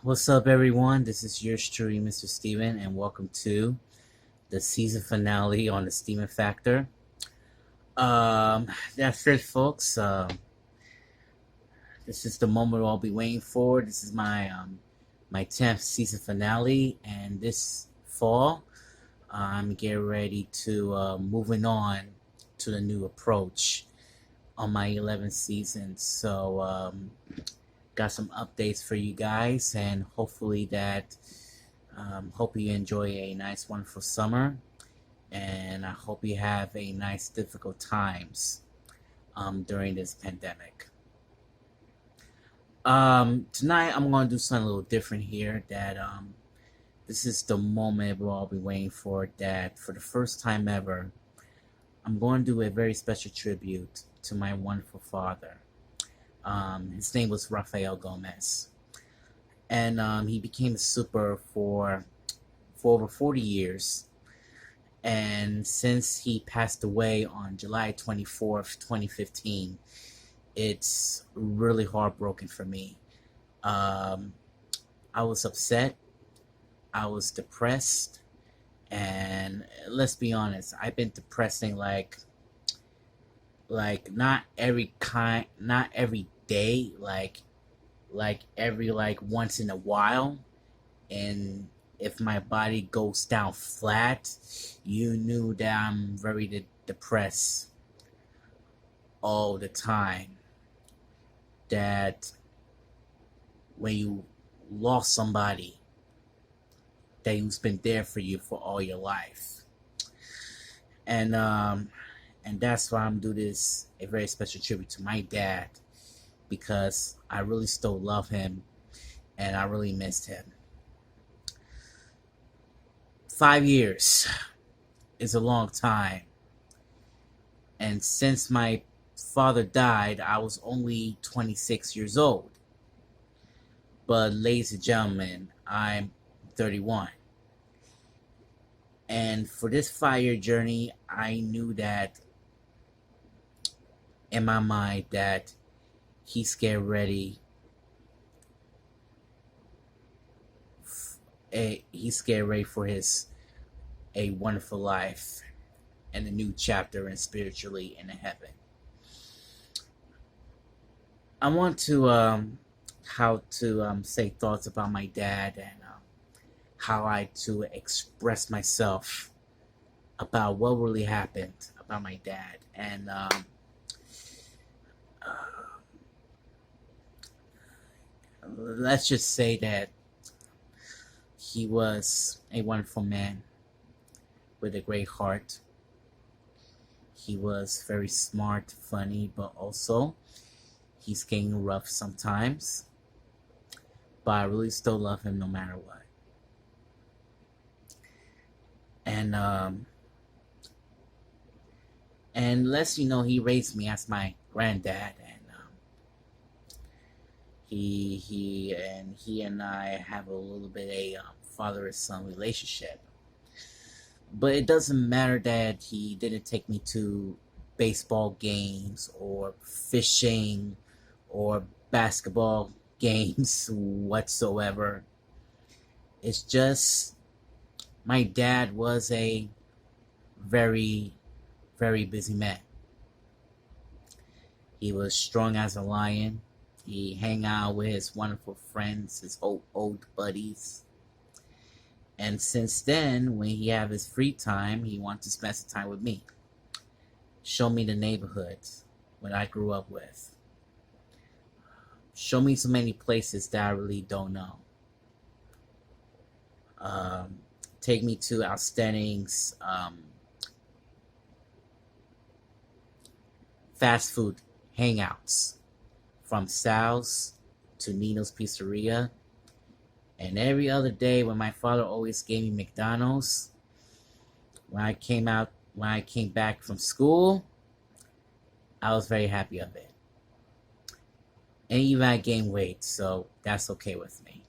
What's up, everyone? This is yours truly, Mr. Steven, and welcome to the season finale on the Steven Factor. That's it, folks. This is the moment I'll be waiting for. This is my 10th season finale, and this fall, I'm getting ready to moving on to the new approach on my 11th season. So, got some updates for you guys, and hopefully that hope you enjoy a nice, wonderful summer, and I hope you have a nice, difficult times during this pandemic. Tonight, I'm going to do something a little different here. That this is the moment we'll all be waiting for. That for the first time ever, I'm going to do a very special tribute to my wonderful father. His name was Rafael Gomez, and he became a super for over 40 years. And since he passed away on July 24th, 2015, it's really heartbroken for me. Um, I was upset, I was depressed, and let's be honest, I've been depressing not every day, like every like once in a while. And if my body goes down flat, you knew that I'm very depressed all the time. That when you lost somebody that who's been there for you for all your life, and that's why I'm doing this a very special tribute to my dad, because I really still love him and I really missed him. 5 years is a long time, and since my father died, I was only 26 years old. But, ladies and gentlemen, I'm 31. And for this 5 year journey, I knew that in my mind that he's getting ready. He's getting ready for his a wonderful life and a new chapter in spiritually in heaven. I want to how to say thoughts about my dad, and how I to express myself about what really happened about my dad. And let's just say that he was a wonderful man with a great heart. He was very smart, funny, but also he's getting rough sometimes. But I really still love him no matter what. And unless you know, he raised me as my granddad, and he and I have a little bit a father and son relationship. But it doesn't matter that he didn't take me to baseball games or fishing or basketball games whatsoever. It's just my dad was a very, very busy man. He was strong as a lion. He hang out with his wonderful friends, his old buddies. And since then, when he have his free time, he wants to spend some time with me. Show me the neighborhoods what I grew up with. Show me so many places that I really don't know. Um, Take me to outstanding fast food hangouts, from Sal's to Nino's Pizzeria. And every other day, when my father always gave me McDonald's, when I came back from school, I was very happy of it. And even I gained weight, so that's okay with me.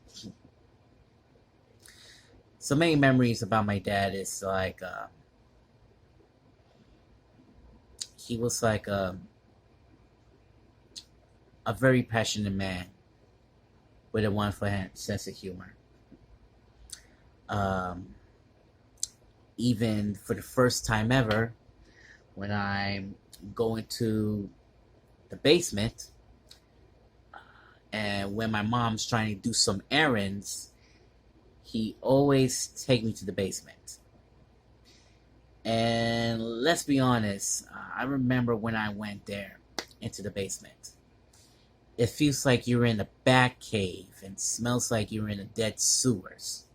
So many memories about my dad is like he was like a very passionate man. with a wonderful sense of humor. Um, Even for the first time ever, when I'm going to the basement, and when my mom's trying to do some errands, he always take me to the basement. And let's be honest, I remember when I went there into the basement. It feels like you're in a bat cave and smells like you're in a dead sewers.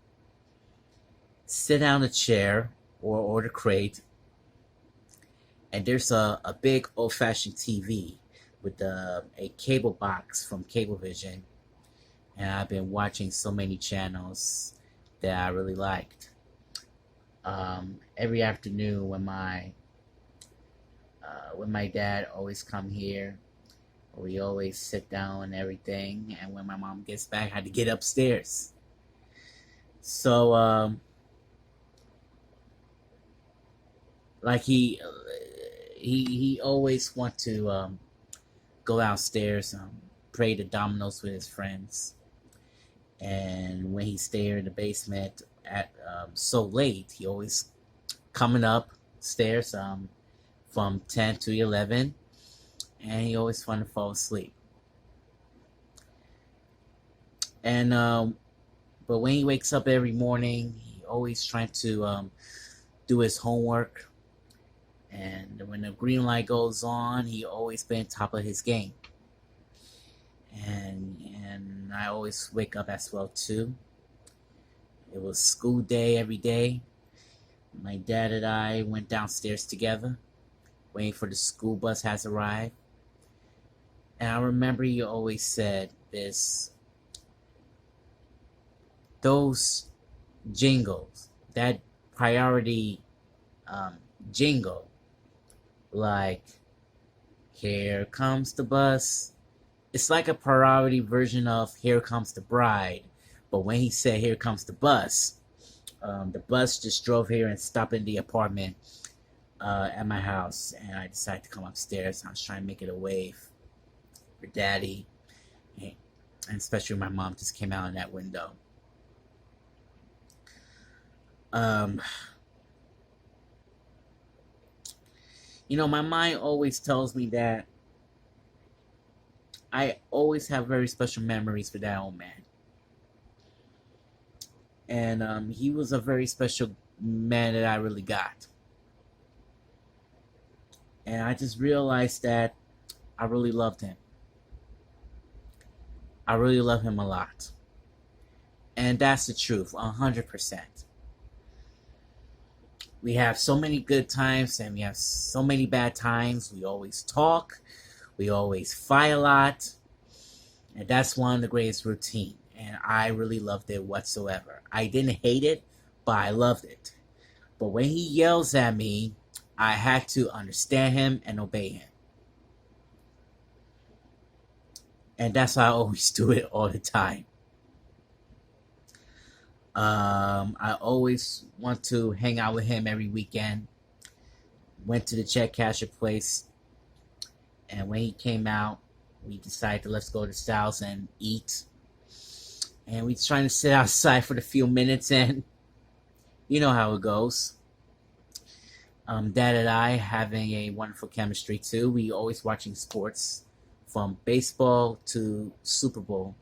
Sit down a chair or the crate, and there's a big old-fashioned TV with a cable box from Cablevision, and I've been watching so many channels that I really liked. Every afternoon when my dad always come here, we always sit down and everything, and when my mom gets back, I had to get upstairs. So like he always want to go downstairs, play the dominoes with his friends, and when he stayed in the basement at so late, he always coming up stairs from 10 to 11, and he always wanted to fall asleep. And but when he wakes up every morning, he always trying to do his homework, and when the green light goes on, he always been top of his game. And I always wake up as well too. It was school day every day. My dad and I went downstairs together, waiting for the school bus has arrived. And I remember he always said this, those jingles, that priority jingle, like, here comes the bus. It's like a priority version of Here Comes the Bride. But when he said, here comes the bus just drove here and stopped in the apartment at my house. And I decided to come upstairs. I was trying to make it a wave for Daddy. And especially when my mom just came out in that window. My mind always tells me that I always have very special memories for that old man. And he was a very special man that I really got. And I just realized that I really loved him. I really love him a lot. And that's the truth, 100%. We have so many good times and we have so many bad times. We always talk. We always fight a lot. And that's one of the greatest routine. And I really loved it whatsoever. I didn't hate it, but I loved it. But when he yells at me, I had to understand him and obey him. And that's why I always do it all the time. I always want to hang out with him every weekend. Went to the check casher place. And when he came out, we decided to let's go to Sal's and eat. And we trying to sit outside for the few minutes, and you know how it goes. Dad and I having a wonderful chemistry too. We always watching sports, from baseball to Super Bowl.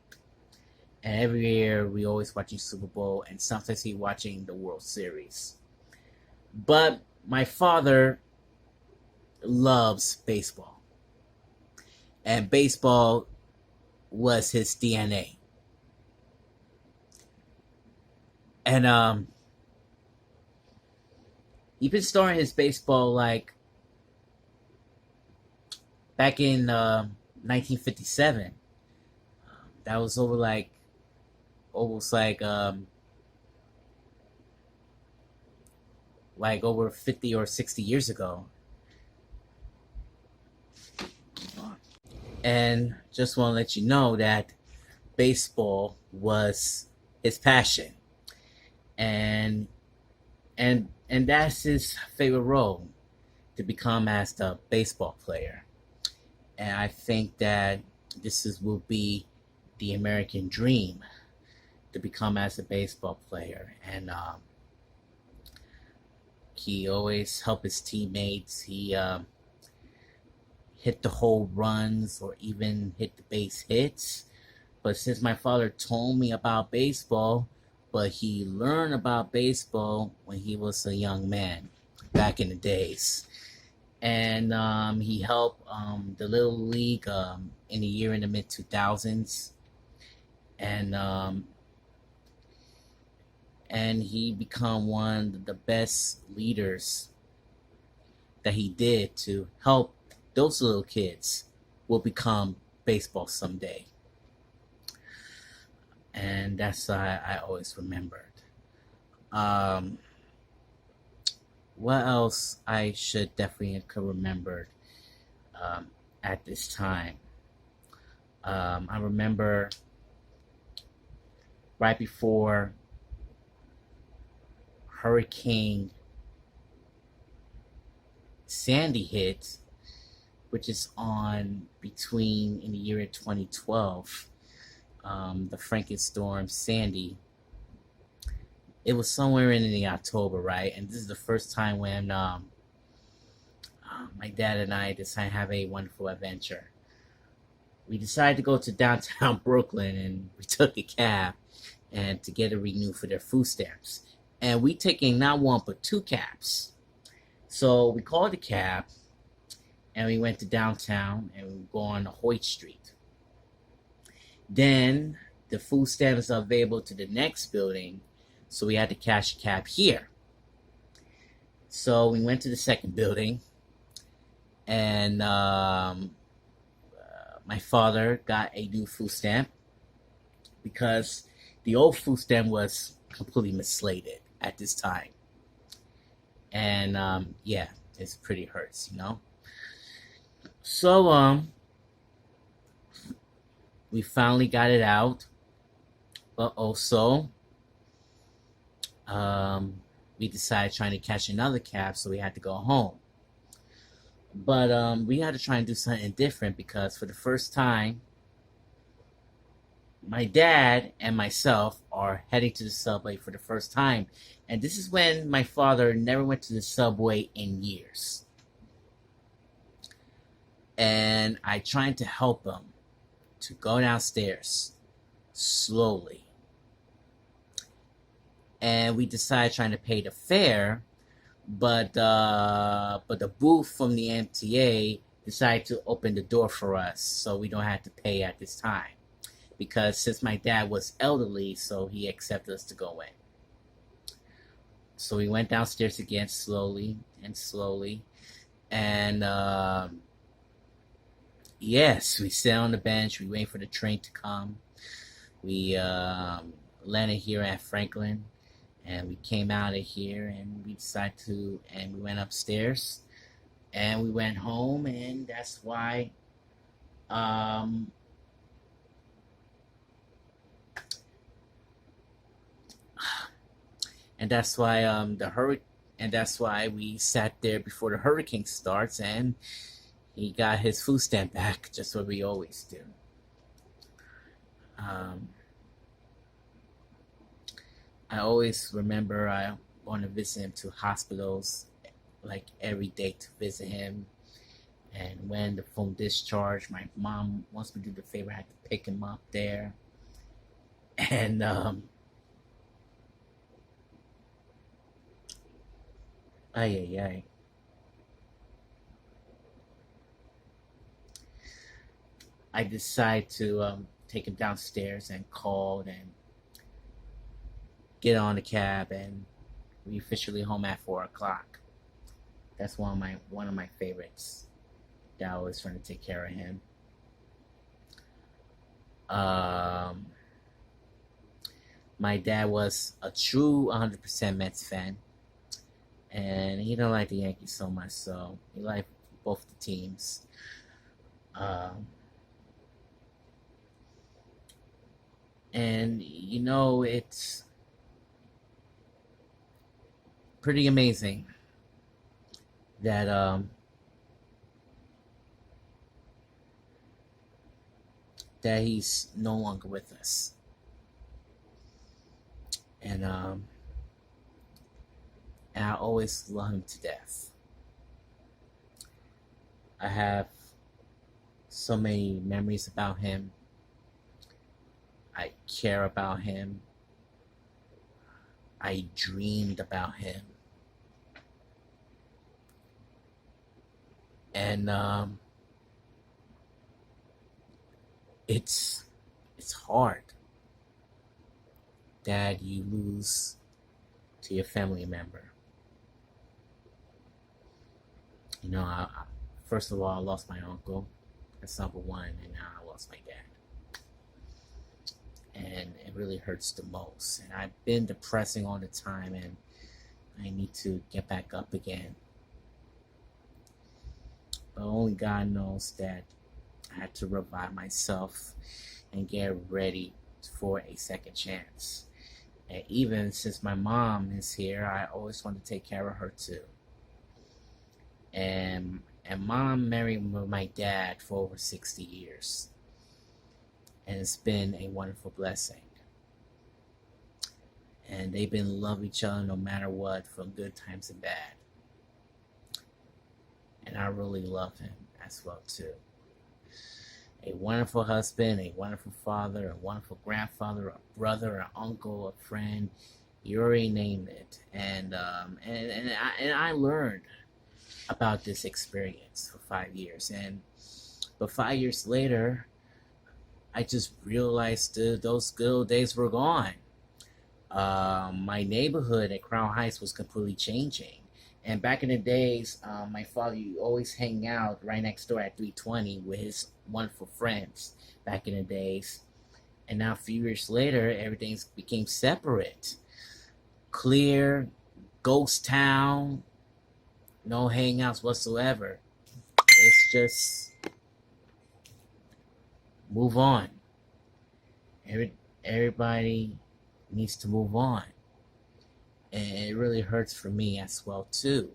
And every year we always watching Super Bowl, and sometimes he watching the World Series. But my father loves baseball. And baseball was his DNA. And he been starting his baseball like back in 1957. That was over like almost like over 50 or 60 years ago. And just want to let you know that baseball was his passion. And that's his favorite role, to become as the baseball player. And I think that will be the American dream to become as a baseball player. And he always helped his teammates. He hit the home runs or even hit the base hits. But since my father told me about baseball, but he learned about baseball when he was a young man back in the days. And he helped the Little League in the year in the mid 2000s. And and he become one of the best leaders that he did to help those little kids will become baseball someday. And that's why I always remembered. Um, what else I should definitely could remember at this time? I remember right before Hurricane Sandy hit, which is on between in the year of 2012, the Frankenstorm Sandy. It was somewhere in the October, right? And this is the first time when my dad and I decided to have a wonderful adventure. We decided to go to downtown Brooklyn, and we took a cab and to get it renewed for their food stamps. And we taking not one but two cabs. So we called the cab and we went to downtown and we go on Hoyt Street. Then the food stamps are available to the next building, so we had to cash a cab here. So we went to the second building, and my father got a new food stamp because the old food stamp was completely mislated at this time. And yeah, it's pretty hurts, you know. So we finally got it out, but also we decided trying to catch another cab, so we had to go home. But we had to try and do something different because for the first time, my dad and myself are heading to the subway for the first time. And this is when my father never went to the subway in years. And I tried to help him to go downstairs slowly. And we decided trying to pay the fare, but the booth from the MTA decided to open the door for us, so we don't have to pay at this time. Because since my dad was elderly, so he accepted us to go in. So we went downstairs again slowly and slowly, and yes, we sat on the bench. We waited for the train to come. We landed here at Franklin, and we came out of here, and we decided to, and we went upstairs, and we went home, and that's why and that's why the hurricane, and that's why we sat there before the hurricane starts, and he got his food stamp back, just what we always do. Um, I always remember I want to visit him to hospitals, like every day to visit him. And when the phone discharged, my mom wants me to do the favor. I had to pick him up there, and ay ay ay. I decided to take him downstairs and called and get on the cab, and we officially home at 4 o'clock. That's one of my favorites. That I was trying to take care of him. Um, my dad was a true 100% Mets fan, and he don't like the Yankees so much, so he liked both the teams. Um, and it's pretty amazing that that he's no longer with us. And I always love him to death. I have so many memories about him. I care about him. I dreamed about him. And it's hard that you lose to your family member. You know, first of all, I lost my uncle. That's number one, and now I lost my dad. And it really hurts the most. And I've been depressing all the time, and I need to get back up again. But only God knows that I had to revive myself and get ready for a second chance. And even since my mom is here, I always want to take care of her too. And mom married my dad for over 60 years. And it's been a wonderful blessing. And they've been love each other no matter what, from good times and bad. And I really love him as well too. A wonderful husband, a wonderful father, a wonderful grandfather, a brother, an uncle, a friend. You already named it. And I learned about this experience for 5 years. But 5 years later, I just realized those good old days were gone. My neighborhood at Crown Heights was completely changing. And back in the days, my father used to always hang out right next door at 320 with his wonderful friends back in the days. And now a few years later, everything became separate. Clear, ghost town, no hangouts whatsoever. It's just move on. Everybody needs to move on. And it really hurts for me as well too.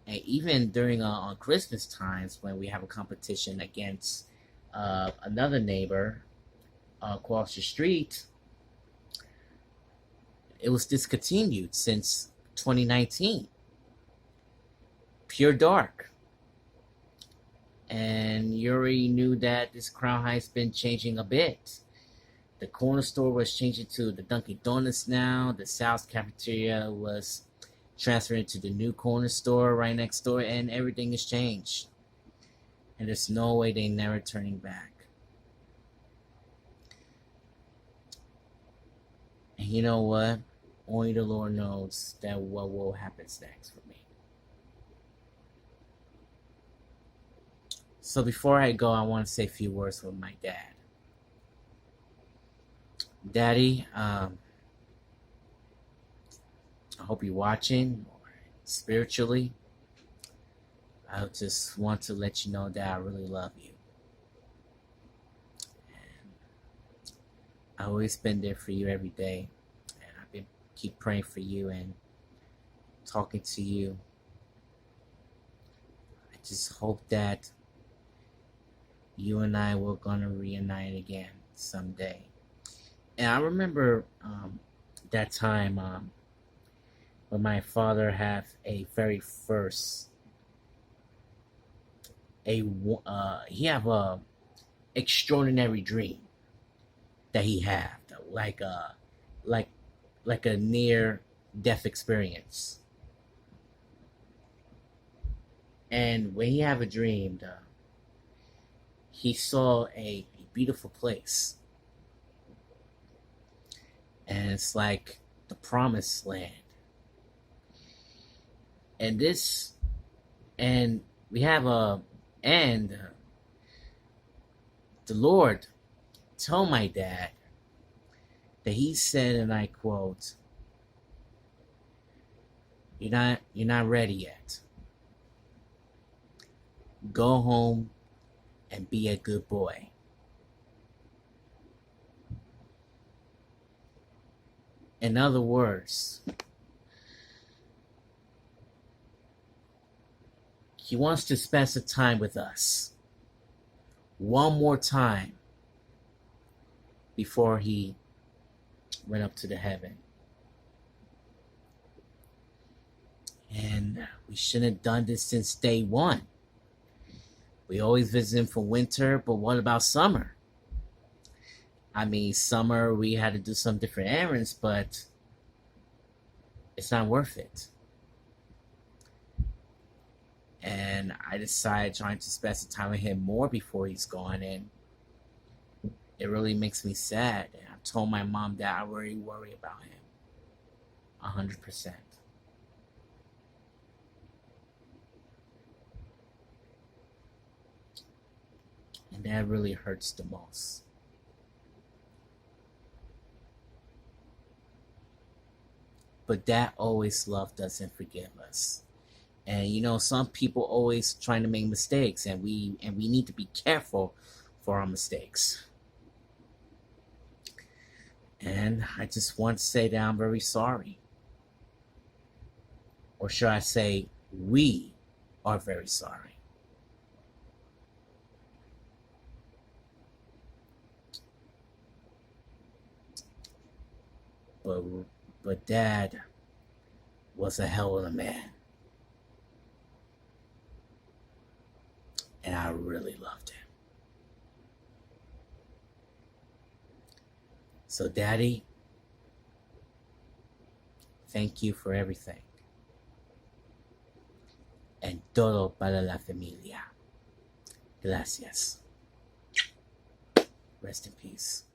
And even during on Christmas times, when we have a competition against another neighbor across the street, it was discontinued since 2019. Pure Dark. And you already knew that this Crown Heights been changing a bit. The corner store was changing to the Dunkin' Donuts now. The South Cafeteria was transferring to the new corner store right next door, and everything has changed. And there's no way they're never turning back. And you know what? Only the Lord knows that what will happen next for me. So before I go, I want to say a few words with my dad. Daddy, I hope you're watching spiritually. I just want to let you know that I really love you. And I've always been there for you every day. And I've been keep praying for you and talking to you. I just hope that you and I were gonna reunite again someday. And I remember that time when my father had a very first he have a extraordinary dream that he had, like a near death experience. And when he have a dream, he saw a beautiful place. And it's like the promised land. And we have the Lord told my dad that he said, and I quote, you're not ready yet. Go home and be a good boy. In other words, he wants to spend some time with us. One more time. before he went up to the heaven. And we shouldn't have done this since day one. We always visit him for winter, but what about summer? I mean, summer we had to do some different errands, but it's not worth it. And I decided trying to spend some time with him more before he's gone, and it really makes me sad. And I told my mom that I really worry about him 100%. And that really hurts the most. But that always love doesn't forgive us. And you know, some people always trying to make mistakes, and we need to be careful for our mistakes. And I just want to say that I'm very sorry. Or should I say, we are very sorry. But but Dad was a hell of a man. And I really loved him. So Daddy, thank you for everything. En todo para la familia. Gracias. Rest in peace.